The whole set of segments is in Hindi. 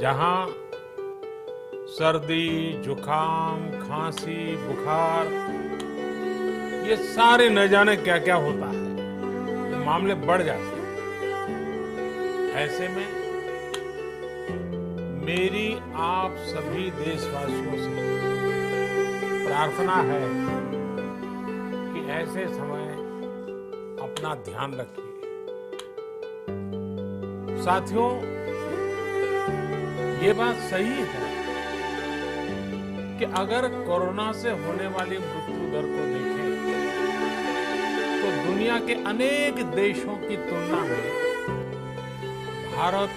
जहां सर्दी, जुकाम, खांसी, बुखार, ये सारे न जाने क्या क्या होता है, ये मामले बढ़ जाते हैं। ऐसे में मेरी आप सभी देशवासियों से प्रार्थना है कि ऐसे समय अपना ध्यान रखिए। साथियों, ये बात सही है कि अगर कोरोना से होने वाली मृत्यु दर को देखें तो दुनिया के अनेक देशों की तुलना में भारत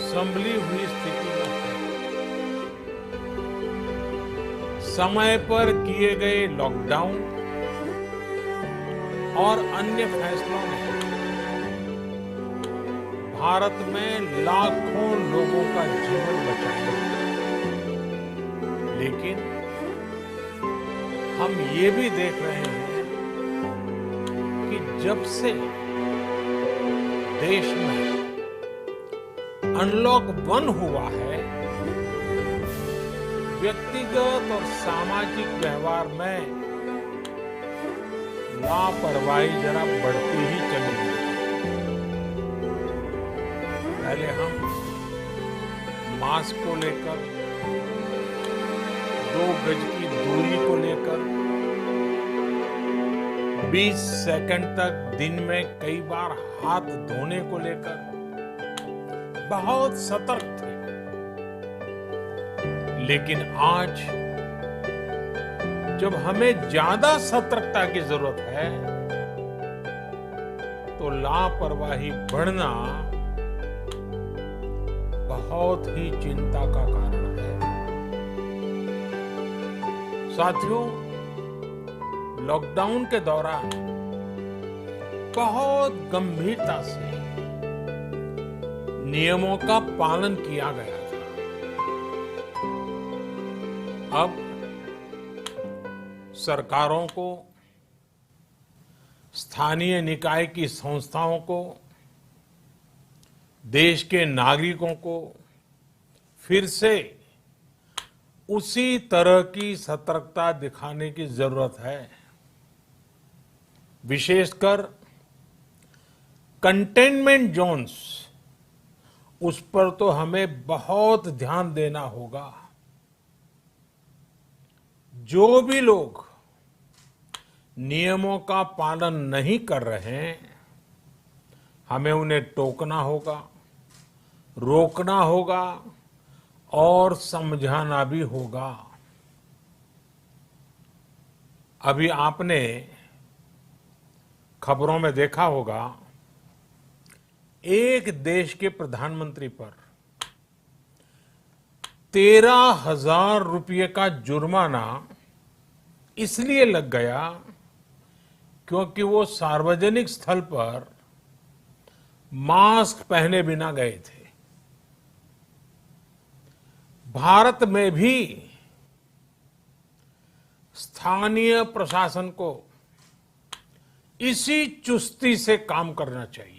संभली हुई स्थिति में है। समय पर किए गए लॉकडाउन और अन्य फैसलों ने भारत में लाखों लोगों का जीवन बचाया, लेकिन हम ये भी देख रहे हैं कि जब से देश में अनलॉक 1 हुआ है, व्यक्तिगत और सामाजिक व्यवहार में लापरवाही जरा बढ़ती ही चली गई। पहले हम मास्क को लेकर, 2 गज की दूरी को लेकर 20 सेकंड तक दिन में कई बार हाथ धोने को लेकर बहुत सतर्क थे, लेकिन आज जब हमें ज्यादा सतर्कता की जरूरत है तो लापरवाही बढ़ना बहुत ही चिंता का कारण है। साथियों, लॉकडाउन के दौरान बहुत गंभीरता से नियमों का पालन किया गया था। अब सरकारों को, स्थानीय निकाय की संस्थाओं को, देश के नागरिकों को फिर से उसी तरह की सतर्कता दिखाने की जरूरत है। विशेषकर कंटेनमेंट जोन्स, उस पर तो हमें बहुत ध्यान देना होगा। जो भी लोग नियमों का पालन नहीं कर रहे हैं, हमें उन्हें टोकना होगा, रोकना होगा और समझाना भी होगा। अभी आपने खबरों में देखा होगा, एक देश के प्रधानमंत्री पर 13,000 रुपये का जुर्माना इसलिए लग गया क्योंकि वो सार्वजनिक स्थल पर मास्क पहने बिना गए थे। भारत में भी स्थानीय प्रशासन को इसी चुस्ती से काम करना चाहिए।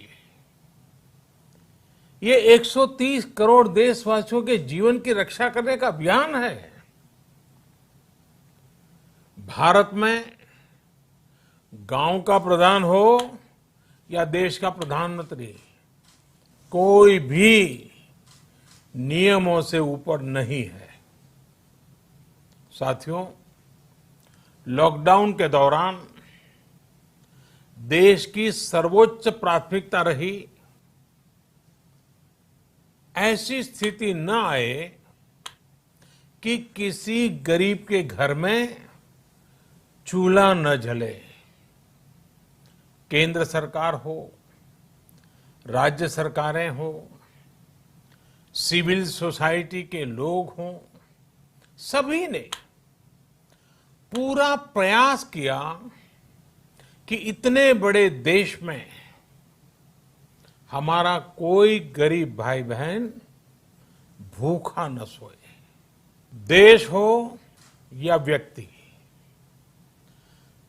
ये 130 करोड़ देशवासियों के जीवन की रक्षा करने का अभियान है। भारत में गांव का प्रधान हो या देश का प्रधानमंत्री, कोई भी नियमों से ऊपर नहीं है। साथियों, लॉकडाउन के दौरान देश की सर्वोच्च प्राथमिकता रही ऐसी स्थिति न आए कि किसी गरीब के घर में चूल्हा न जले। केंद्र सरकार हो, राज्य सरकारें हो, सिविल सोसाइटी के लोग हों, सभी ने पूरा प्रयास किया कि इतने बड़े देश में हमारा कोई गरीब भाई बहन भूखा न सोए। देश हो या व्यक्ति,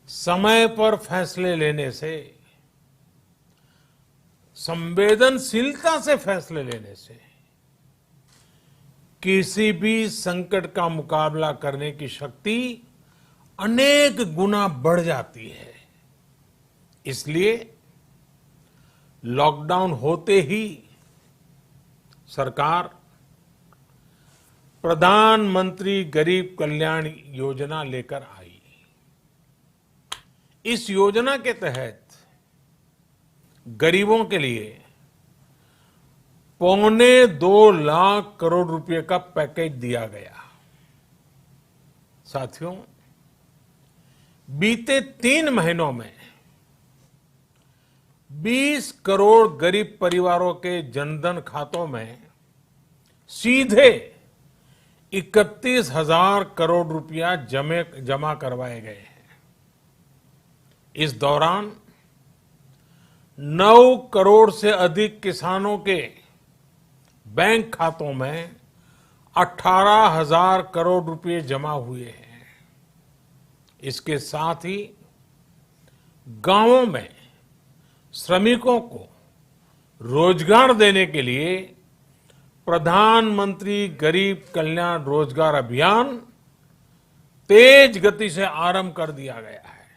समय पर फैसले लेने से, संवेदनशीलता से फैसले लेने से किसी भी संकट का मुकाबला करने की शक्ति अनेक गुना बढ़ जाती है। इसलिए लॉकडाउन होते ही सरकार प्रधानमंत्री गरीब कल्याण योजना लेकर आई। इस योजना के तहत गरीबों के लिए 2.25 लाख करोड़ रुपए का पैकेज दिया गया। साथियों, बीते 3 महीनों में 20 करोड़ गरीब परिवारों के जनधन खातों में सीधे 31,000 करोड़ रुपया जमा करवाए गए हैं। इस दौरान 9 करोड़ से अधिक किसानों के बैंक खातों में 18,000 करोड़ रुपए जमा हुए हैं। इसके साथ ही गांवों में श्रमिकों को रोजगार देने के लिए प्रधानमंत्री गरीब कल्याण रोजगार अभियान तेज गति से आरंभ कर दिया गया है।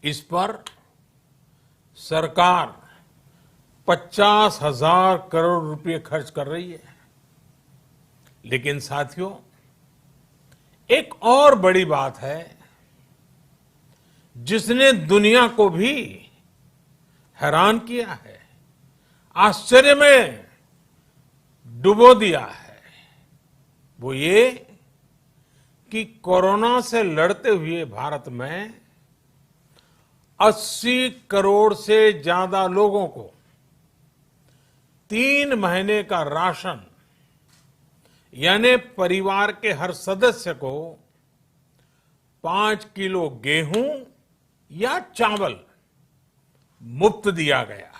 इस पर सरकार 50,000 करोड़ रुपए खर्च कर रही है। लेकिन साथियों, एक और बड़ी बात है जिसने दुनिया को भी हैरान किया है, आश्चर्य में डुबो दिया है। वो ये कि कोरोना से लड़ते हुए भारत में 80 करोड़ से ज्यादा लोगों को 3 महीने का राशन, यानी परिवार के हर सदस्य को 5 किलो गेहूं या चावल मुफ्त दिया गया।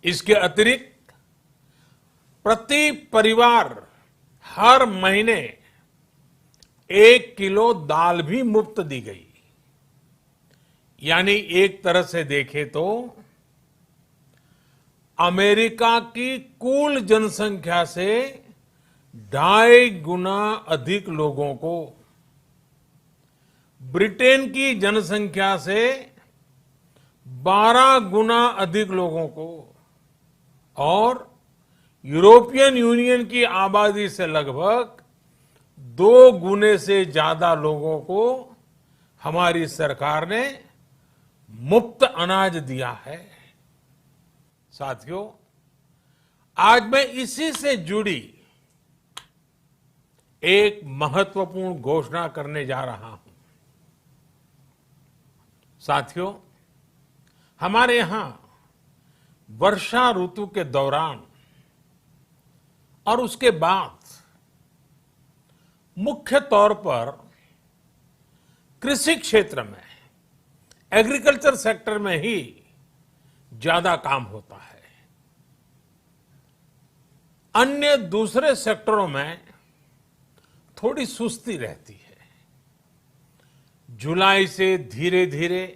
इसके अतिरिक्त प्रति परिवार हर महीने 1 किलो दाल भी मुफ्त दी गई। यानी एक तरह से देखें तो अमेरिका की कुल जनसंख्या से 2.5 गुना अधिक लोगों को, ब्रिटेन की जनसंख्या से 12 गुना अधिक लोगों को और यूरोपियन यूनियन की आबादी से लगभग 2 गुने से ज्यादा लोगों को हमारी सरकार ने मुफ्त अनाज दिया है। साथियों, आज मैं इसी से जुड़ी एक महत्वपूर्ण घोषणा करने जा रहा हूं। साथियों, हमारे यहां वर्षा ऋतु के दौरान और उसके बाद मुख्य तौर पर कृषि क्षेत्र में, एग्रीकल्चर सेक्टर में ही ज्यादा काम होता है। अन्य दूसरे सेक्टरों में थोड़ी सुस्ती रहती है। जुलाई से धीरे धीरे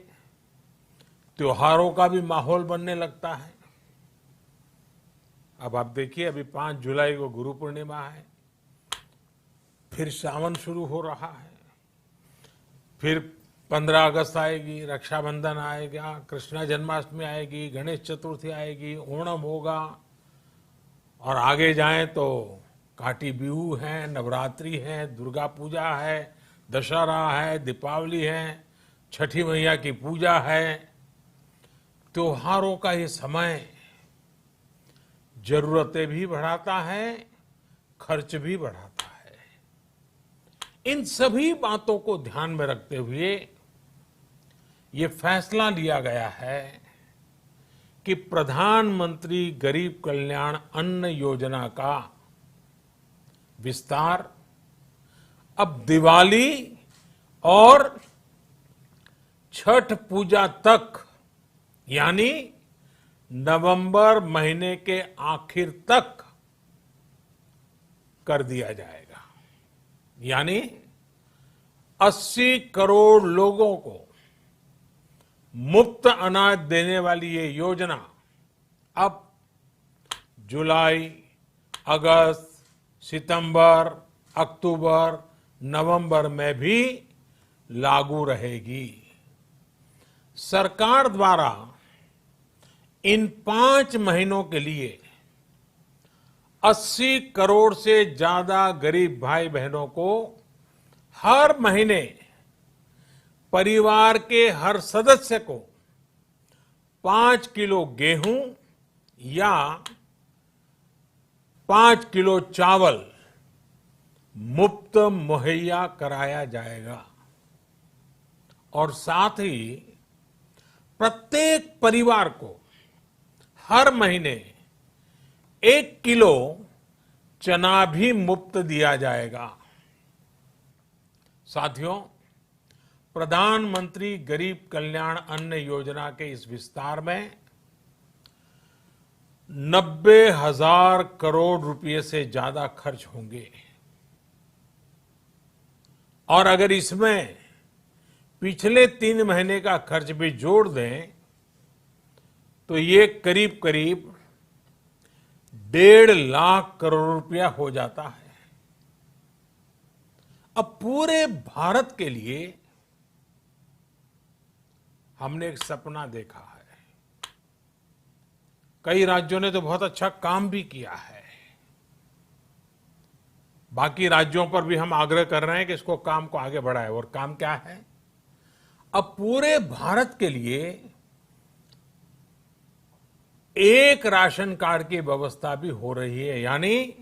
त्योहारों का भी माहौल बनने लगता है। अब आप देखिए, अभी 5 जुलाई को गुरु पूर्णिमा है, फिर सावन शुरू हो रहा है, फिर 15 अगस्त आएगी, रक्षाबंधन आएगा, कृष्णा जन्माष्टमी आएगी, गणेश चतुर्थी आएगी, ओणम होगा और आगे जाएं तो काटी बिहू है, नवरात्रि है, दुर्गा पूजा है, दशहरा है, दीपावली है, छठी मैया की पूजा है। त्योहारों का ये समय जरूरतें भी बढ़ाता है, खर्च भी बढ़ाता है। इन सभी बातों को ध्यान में रखते हुए ये फैसला लिया गया है कि प्रधानमंत्री गरीब कल्याण अन्न योजना का विस्तार अब दिवाली और छठ पूजा तक, यानी नवंबर महीने के आखिर तक कर दिया जाएगा। यानी 80 करोड़ लोगों को मुफ्त अनाज देने वाली ये योजना अब जुलाई, अगस्त, सितंबर, अक्टूबर, नवंबर में भी लागू रहेगी। सरकार द्वारा इन 5 महीनों के लिए 80 करोड़ से ज्यादा गरीब भाई बहनों को हर महीने परिवार के हर सदस्य को 5 किलो गेहूं या 5 किलो चावल मुफ्त मुहैया कराया जाएगा और साथ ही प्रत्येक परिवार को हर महीने 1 किलो चना भी मुफ्त दिया जाएगा। साथियों, प्रधानमंत्री गरीब कल्याण अन्न योजना के इस विस्तार में 90,000 करोड़ रुपए से ज्यादा खर्च होंगे और अगर इसमें पिछले 3 महीने का खर्च भी जोड़ दें तो ये करीब करीब 1.5 लाख करोड़ रुपया हो जाता है। अब पूरे भारत के लिए हमने एक सपना देखा है। कई राज्यों ने तो बहुत अच्छा काम भी किया है। बाकी राज्यों पर भी हम आग्रह कर रहे हैं कि इसको काम को आगे बढ़ाएं। और काम क्या है? अब पूरे भारत के लिए एक राशन कार्ड की व्यवस्था भी हो रही है, यानी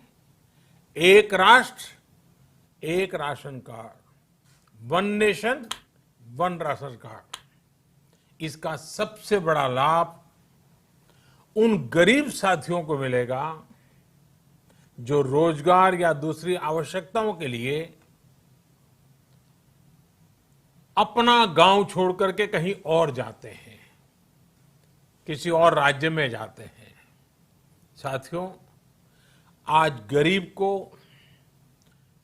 एक राष्ट्र एक ration card, one nation one ration card. इसका सबसे बड़ा लाभ उन गरीब साथियों को मिलेगा जो रोजगार या दूसरी आवश्यकताओं के लिए अपना गांव छोड़ करके कहीं और जाते हैं, किसी और राज्य में जाते हैं। साथियों, आज गरीब को,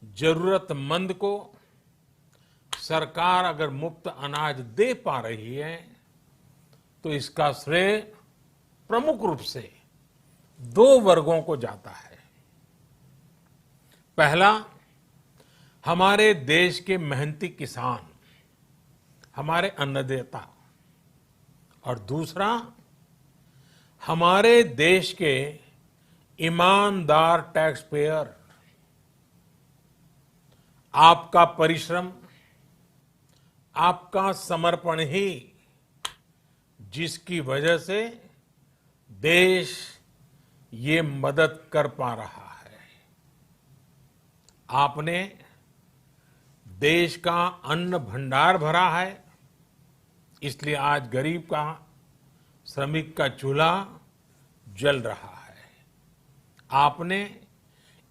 जरूरतमंद को सरकार अगर मुफ्त अनाज दे पा रही है तो इसका श्रेय प्रमुख रूप से 2 वर्गों को जाता है। पहला, हमारे देश के मेहनती किसान, हमारे अन्नदाता, और दूसरा हमारे देश के ईमानदार टैक्स पेयर। आपका परिश्रम, आपका समर्पण ही जिसकी वजह से देश ये मदद कर पा रहा है। आपने देश का अन्न भंडार भरा है, इसलिए आज गरीब का, श्रमिक का चूल्हा जल रहा है। आपने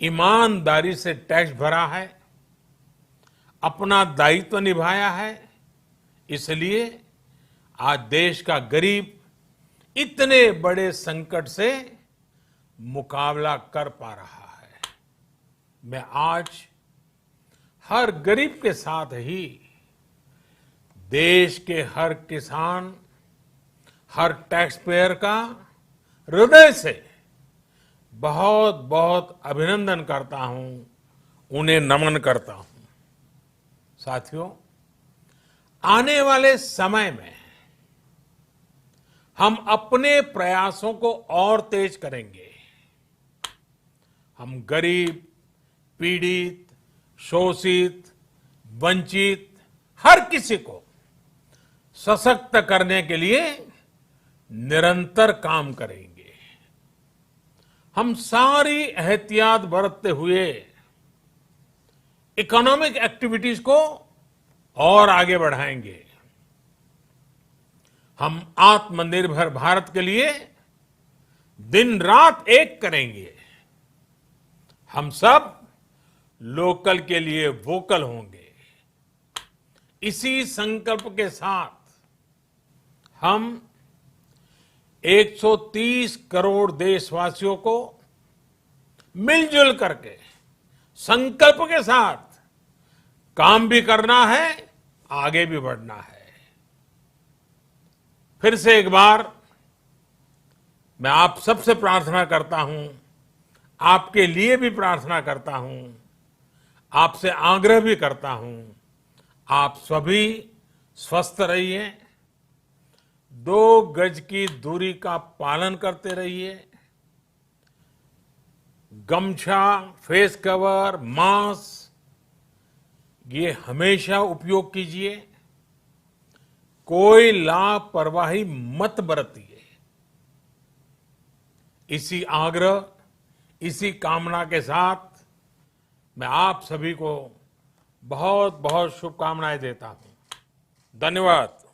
ईमानदारी से टैक्स भरा है, अपना दायित्व निभाया है, इसलिए आज देश का गरीब इतने बड़े संकट से मुकाबला कर पा रहा है। मैं आज हर गरीब के साथ ही देश के हर किसान, हर टैक्स पेयर का हृदय से बहुत बहुत अभिनंदन करता हूं, उन्हें नमन करता हूं। साथियों, आने वाले समय में हम अपने प्रयासों को और तेज करेंगे। हम गरीब, पीड़ित, शोषित, वंचित हर किसी को सशक्त करने के लिए निरंतर काम करेंगे। हम सारी एहतियात बरतते हुए इकोनॉमिक एक्टिविटीज को और आगे बढ़ाएंगे। हम आत्मनिर्भर भारत के लिए दिन रात एक करेंगे। हम सब लोकल के लिए वोकल होंगे। इसी संकल्प के साथ हम 130 करोड़ देशवासियों को मिलजुल करके संकल्प के साथ काम भी करना है, आगे भी बढ़ना है। फिर से एक बार मैं आप सबसे प्रार्थना करता हूं, आपके लिए भी प्रार्थना करता हूं, आपसे आग्रह भी करता हूं, आप सभी स्वस्थ रहिए, 2 गज की दूरी का पालन करते रहिए, गमछा, फेस कवर, मास्क ये हमेशा उपयोग कीजिए, कोई लापरवाही मत बरतिए। इसी आग्रह, इसी कामना के साथ मैं आप सभी को बहुत बहुत शुभकामनाएं देता हूं। धन्यवाद।